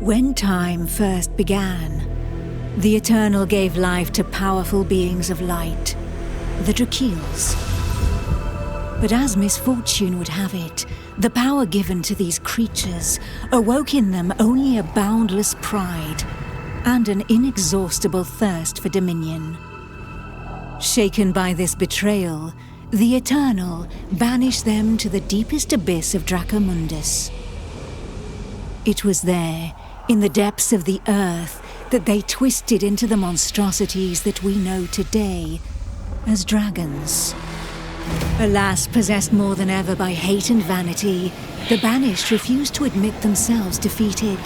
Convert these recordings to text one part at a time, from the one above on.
When time first began, the Eternal gave life to powerful beings of light, the Dracoils. But as misfortune would have it, the power given to these creatures awoke in them only a boundless pride and an inexhaustible thirst for dominion. Shaken by this betrayal, the Eternal banished them to the deepest abyss of Dracomundus. It was there, in the depths of the earth, that they twisted into the monstrosities that we know today as dragons. Alas, possessed more than ever by hate and vanity, the Banished refused to admit themselves defeated.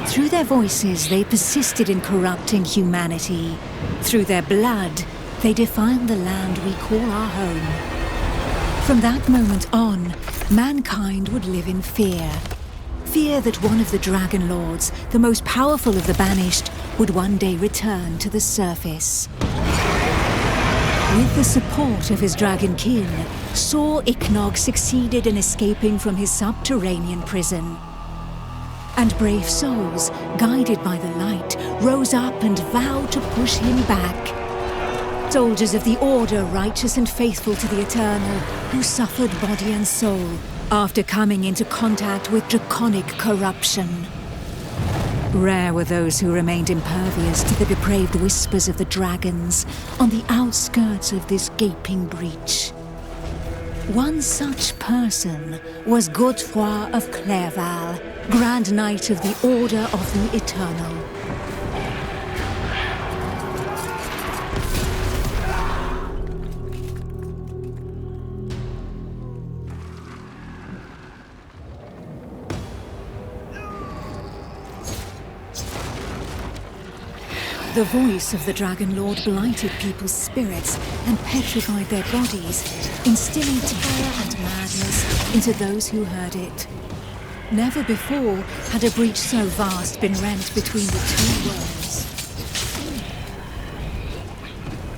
Through their voices, they persisted in corrupting humanity. Through their blood, they defiled the land we call our home. From that moment on, mankind would live in fear. Fear that one of the Dragon Lords, the most powerful of the Banished, would one day return to the surface. With the support of his dragon kin, Saw Ichnog succeeded in escaping from his subterranean prison. And brave souls, guided by the light, rose up and vowed to push him back. Soldiers of the Order, righteous and faithful to the Eternal, who suffered body and soul after coming into contact with draconic corruption. Rare were those who remained impervious to the depraved whispers of the dragons on the outskirts of this gaping breach. One such person was Godefroy of Clerval, Grand Knight of the Order of the Eternal. The voice of the Dragon Lord blighted people's spirits and petrified their bodies, instilling terror and madness into those who heard it. Never before had a breach so vast been rent between the two worlds.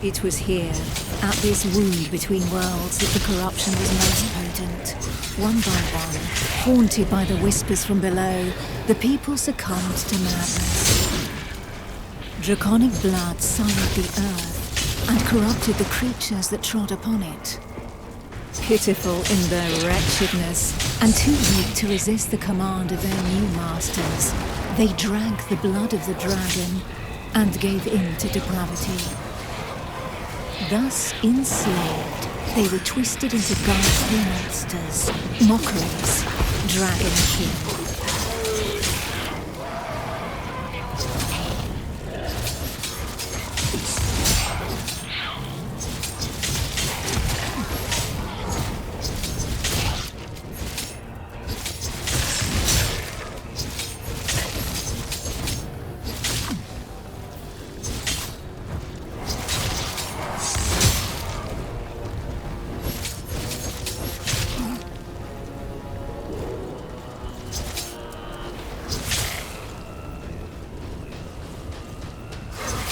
It was here, at this wound between worlds, that the corruption was most potent. One by one, haunted by the whispers from below, the people succumbed to madness. Draconic blood sullied the earth and corrupted the creatures that trod upon it. Pitiful in their wretchedness and too weak to resist the command of their new masters, they drank the blood of the dragon and gave in to depravity. Thus enslaved, they were twisted into ghastly monsters, mockeries, dragonkin.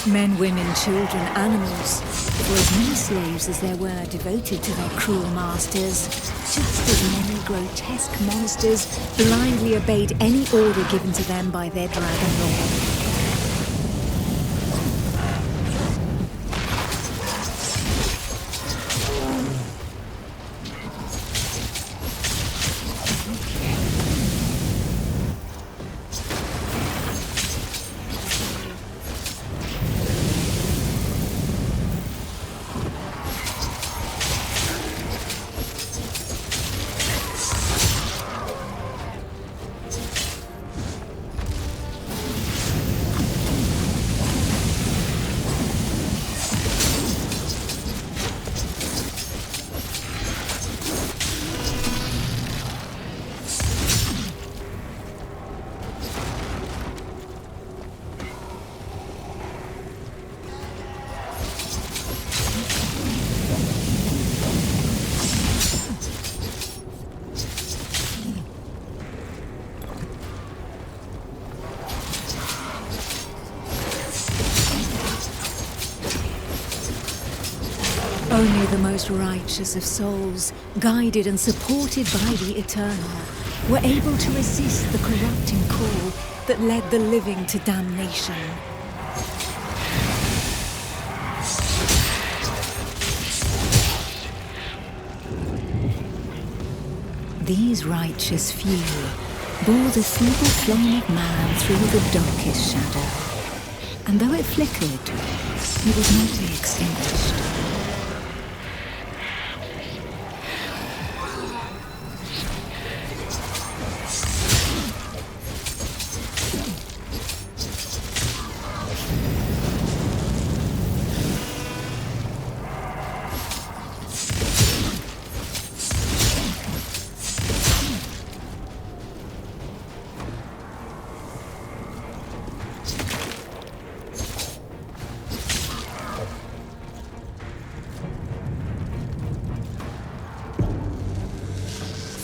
Men, women, children, animals, or as many slaves as there were devoted to their cruel masters, just as many grotesque monsters blindly obeyed any order given to them by their Dragon Lord. Only the most righteous of souls, guided and supported by the Eternal, were able to resist the corrupting call that led the living to damnation. These righteous few bore the feeble flame of man through the darkest shadow, and though it flickered, it was not extinguished.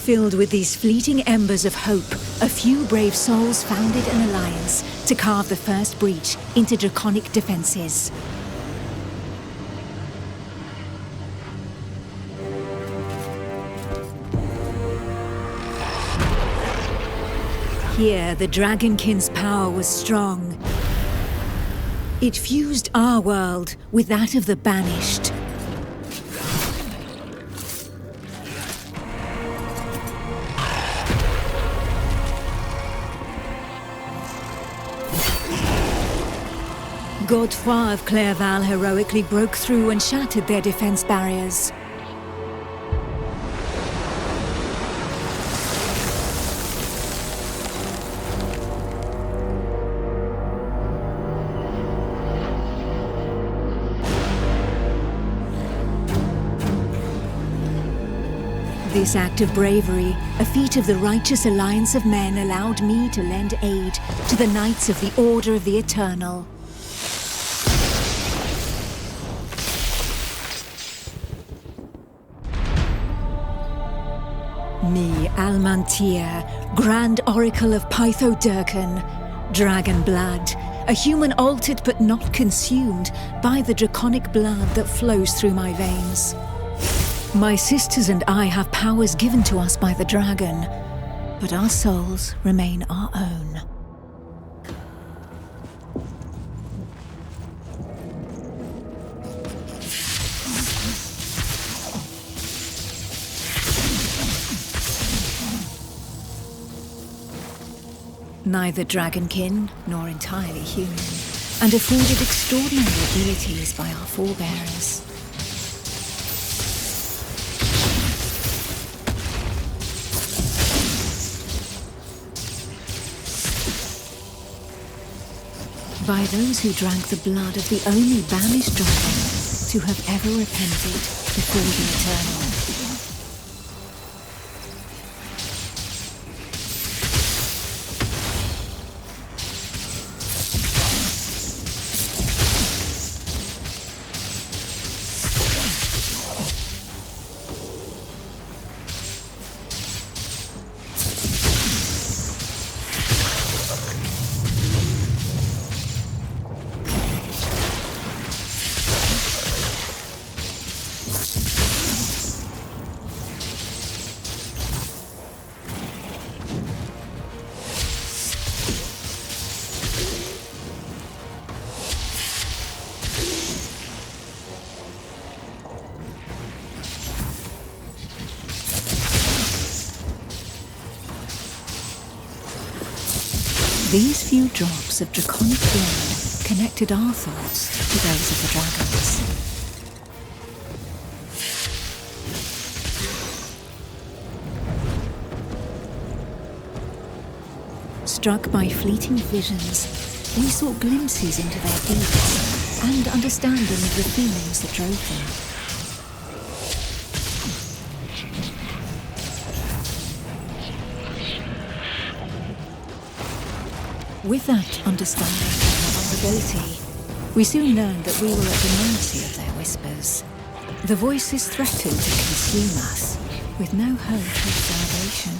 Filled with these fleeting embers of hope, a few brave souls founded an alliance to carve the first breach into draconic defenses. Here, the Dragonkin's power was strong. It fused our world with that of the Banished. Godefroy of Clairval heroically broke through and shattered their defense barriers. This act of bravery, a feat of the righteous alliance of men, allowed me to lend aid to the Knights of the Order of the Eternal. Me, Almantia, Grand Oracle of Pytho-Durcan, Dragon Blood, a human altered but not consumed by the draconic blood that flows through my veins. My sisters and I have powers given to us by the dragon, but our souls remain our own. Neither dragonkin nor entirely human, and afforded extraordinary abilities by our forebears. By those who drank the blood of the only banished dragon to have ever repented before the Eternal. These few drops of draconic blood connected our thoughts to those of the dragons. Struck by fleeting visions, we sought glimpses into their deeds and understanding of the feelings that drove them. With that understanding and vulnerability, we soon learned that we were at the mercy of their whispers. The voices threatened to consume us, with no hope of salvation.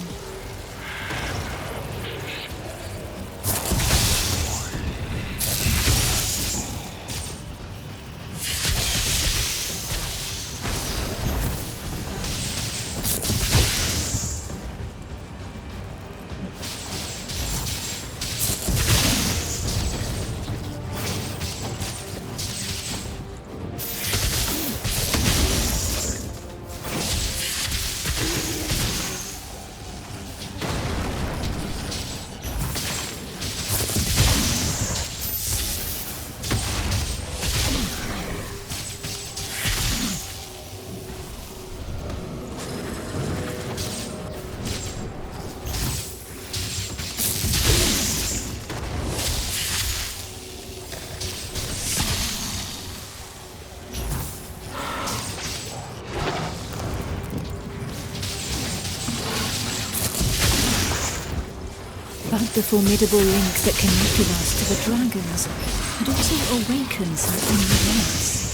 But the formidable link that connected us to the dragons had also awakened something within us.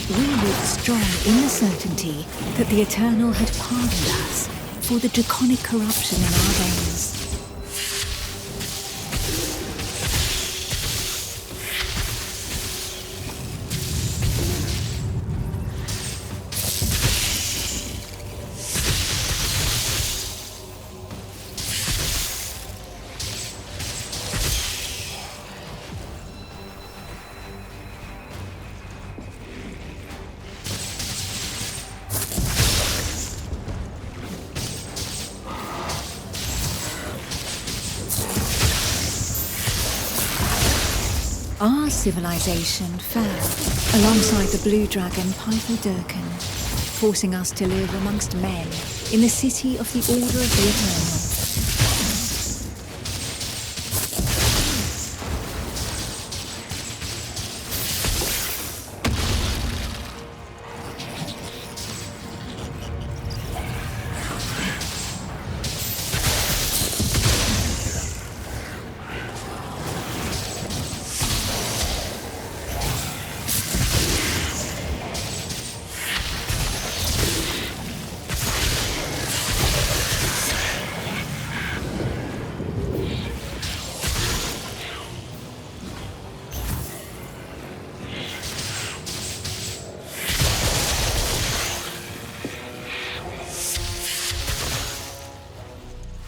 We lived strong in the certainty that the Eternal had pardoned us for the draconic corruption in our veins. Our civilization fell alongside the blue dragon Durkin, forcing us to live amongst men in the city of the Order of the Eternal.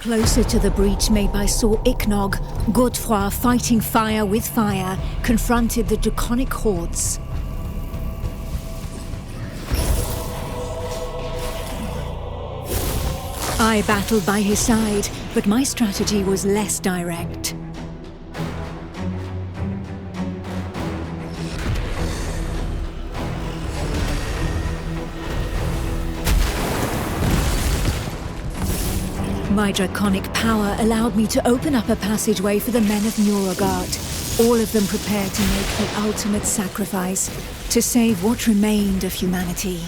Closer to the breach made by Sir Ichnog, Godefroy, fighting fire with fire, confronted the draconic hordes. I battled by his side, but my strategy was less direct. My draconic power allowed me to open up a passageway for the men of Nuragard, all of them prepared to make the ultimate sacrifice to save what remained of humanity.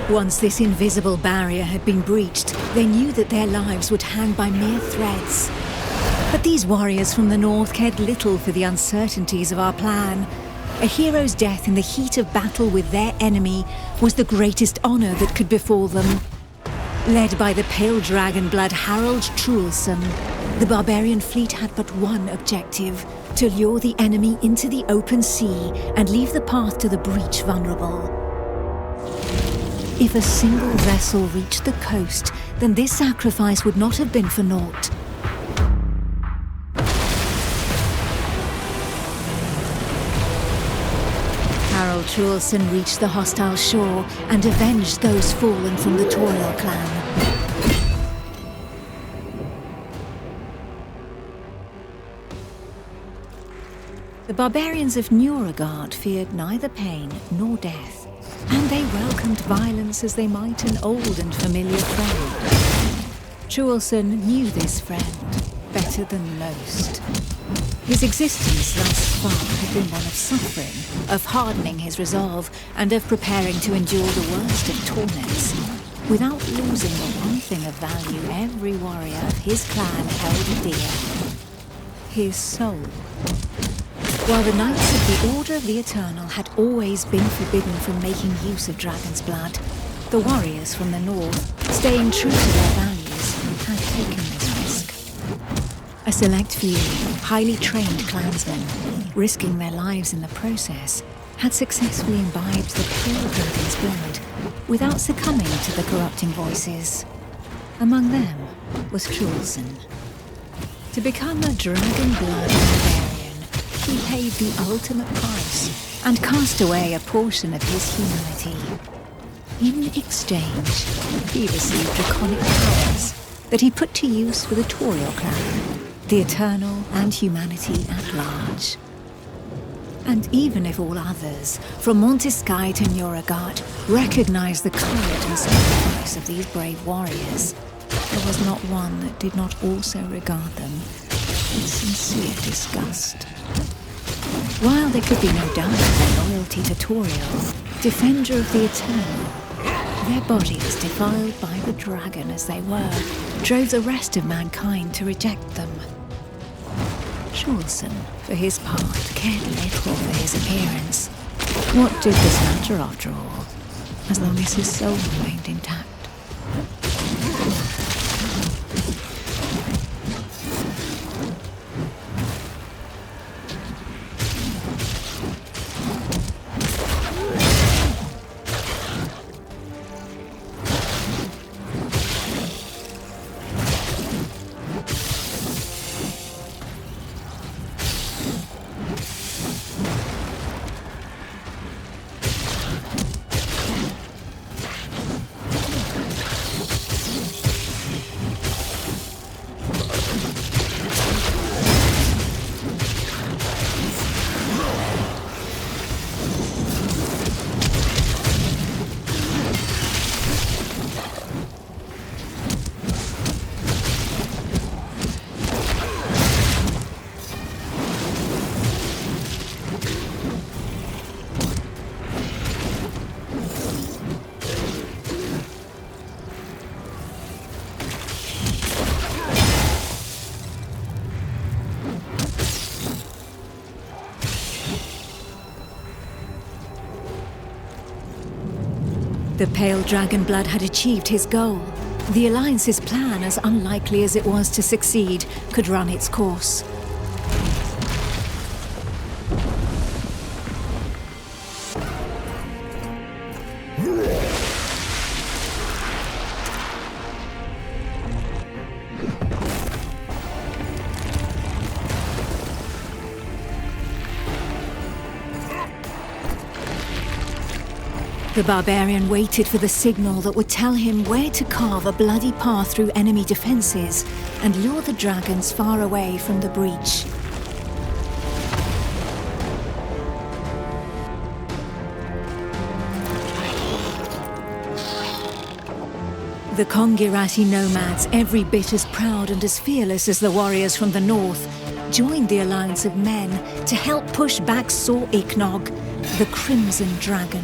Once this invisible barrier had been breached, they knew that their lives would hang by mere threads. But these warriors from the north cared little for the uncertainties of our plan. A hero's death in the heat of battle with their enemy was the greatest honor that could befall them. Led by the pale dragon blood Harold Truelson, the barbarian fleet had but one objective: to lure the enemy into the open sea and leave the path to the breach vulnerable. If a single vessel reached the coast, then this sacrifice would not have been for naught. Harold Truelson reached the hostile shore and avenged those fallen from the Toriel clan. The barbarians of Nuragard feared neither pain nor death, and they welcomed violence as they might an old and familiar friend. Truelson knew this friend better than most. His existence thus far had been one of suffering, of hardening his resolve, and of preparing to endure the worst of torments, without losing the one thing of value every warrior of his clan held dear: his soul. While the Knights of the Order of the Eternal had always been forbidden from making use of dragon's blood, the warriors from the north, staying true to their values, had taken this risk. A select few, highly trained clansmen, risking their lives in the process, had successfully imbibed the pure dragon's blood without succumbing to the corrupting voices. Among them was Truelson. To become a dragon blood barbarian, he paid the ultimate price and cast away a portion of his humanity. In exchange, he received draconic powers that he put to use for the Toriel clan, the Eternal, and humanity at large. And even if all others, from Montesky to Nuragard, recognized the courage and sacrifice of these brave warriors, there was not one that did not also regard them with sincere disgust. While there could be no doubt of their loyalty to Toriel, defender of the Eternal, their bodies, defiled by the dragon as they were, drove the rest of mankind to reject them. Shulson, for his part, cared little for his appearance. What did this matter after all, as long as his soul remained intact? The pale dragon blood had achieved his goal. The Alliance's plan, as unlikely as it was to succeed, could run its course. The barbarian waited for the signal that would tell him where to carve a bloody path through enemy defenses and lure the dragons far away from the breach. The Kongirati nomads, every bit as proud and as fearless as the warriors from the north, joined the alliance of men to help push back Sor Iknog, the Crimson Dragon.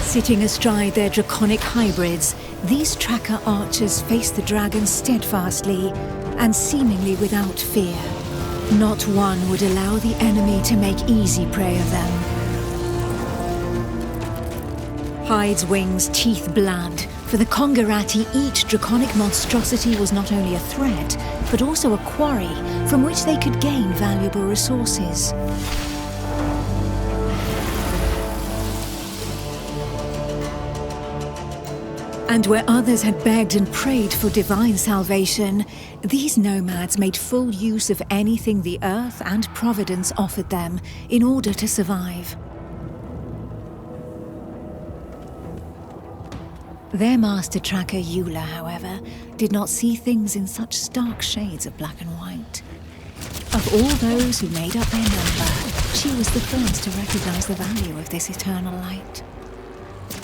Sitting astride their draconic hybrids, these tracker archers faced the dragons steadfastly and seemingly without fear. Not one would allow the enemy to make easy prey of them. Hides, wings, teeth, blood. For the Kongirati, each draconic monstrosity was not only a threat, but also a quarry from which they could gain valuable resources. And where others had begged and prayed for divine salvation, these nomads made full use of anything the earth and providence offered them in order to survive. Their master tracker Eula, however, did not see things in such stark shades of black and white. Of all those who made up their number, she was the first to recognize the value of this eternal light.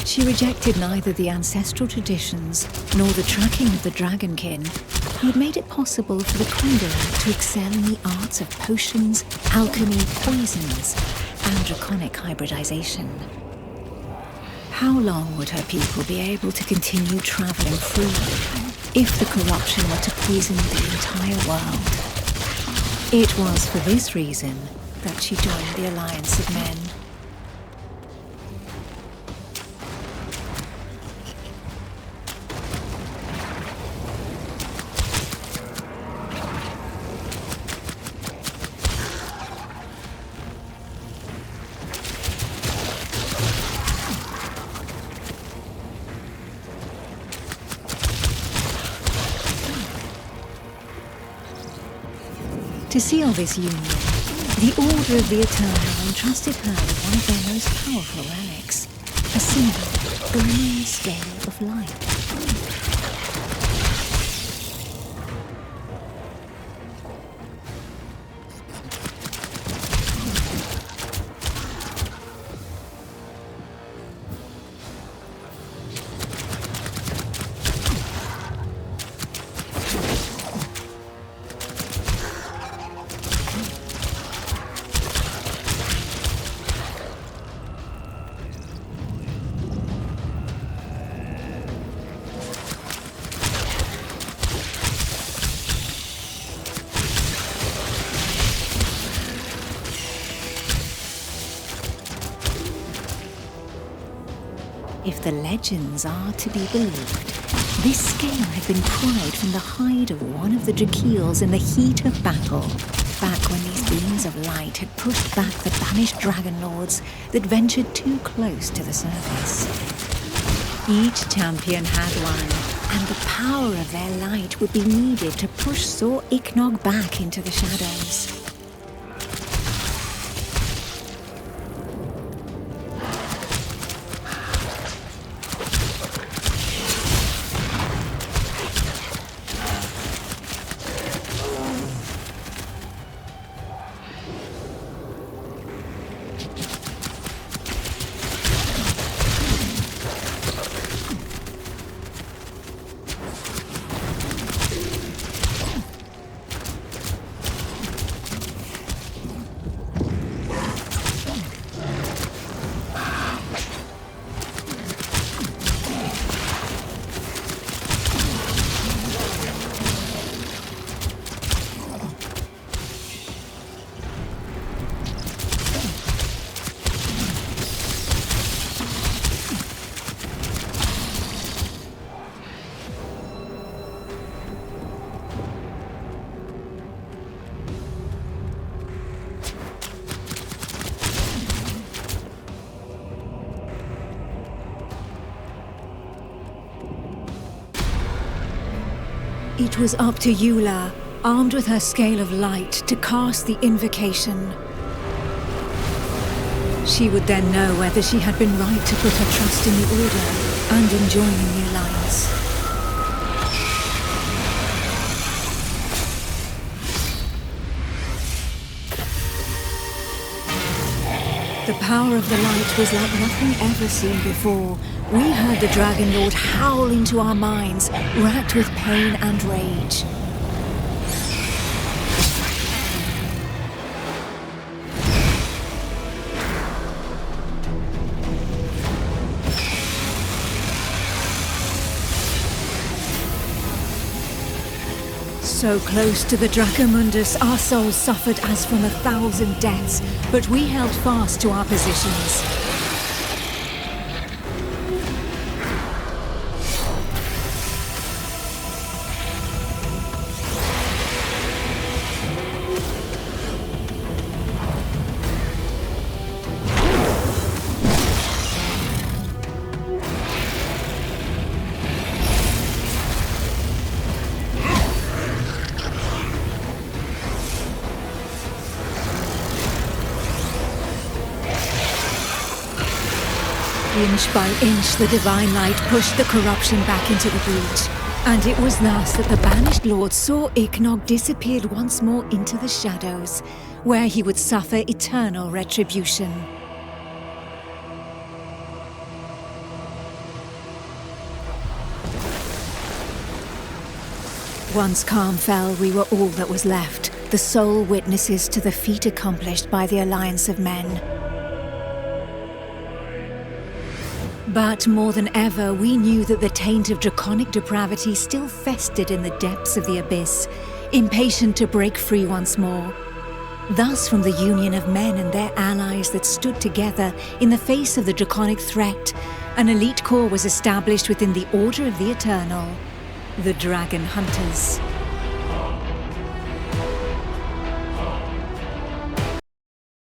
She rejected neither the ancestral traditions nor the tracking of the Dragonkin, who had made it possible for the Kongirati to excel in the arts of potions, alchemy, poisons, and draconic hybridization. How long would her people be able to continue traveling freely if the corruption were to poison the entire world? It was for this reason that she joined the Alliance of Men. To seal this union, the Order of the Eternal entrusted her with one of their most powerful relics, a single, gleaming scale of light. If the legends are to be believed, this scale had been pried from the hide of one of the draconics in the heat of battle, back when these beings of light had pushed back the banished dragon lords that ventured too close to the surface. Each champion had one, and the power of their light would be needed to push Sir Ichnog back into the shadows. It was up to Eula, armed with her scale of light, to cast the invocation. She would then know whether she had been right to put her trust in the Order and in joining the Alliance. The power of the light was like nothing ever seen before. We heard the Dragon Lord howl into our minds, racked with pain and rage. So close to the Dracomundus, our souls suffered as from 1,000 deaths, but we held fast to our positions. Inch by inch, the divine light pushed the corruption back into the breach, and it was thus that the banished lord Sir Ichnog disappeared once more into the shadows, where he would suffer eternal retribution. Once calm fell, we were all that was left, the sole witnesses to the feat accomplished by the Alliance of Men. But more than ever, we knew that the taint of draconic depravity still festered in the depths of the abyss, impatient to break free once more. Thus, from the union of men and their allies that stood together in the face of the draconic threat, an elite corps was established within the Order of the Eternal, the Dragon Hunters.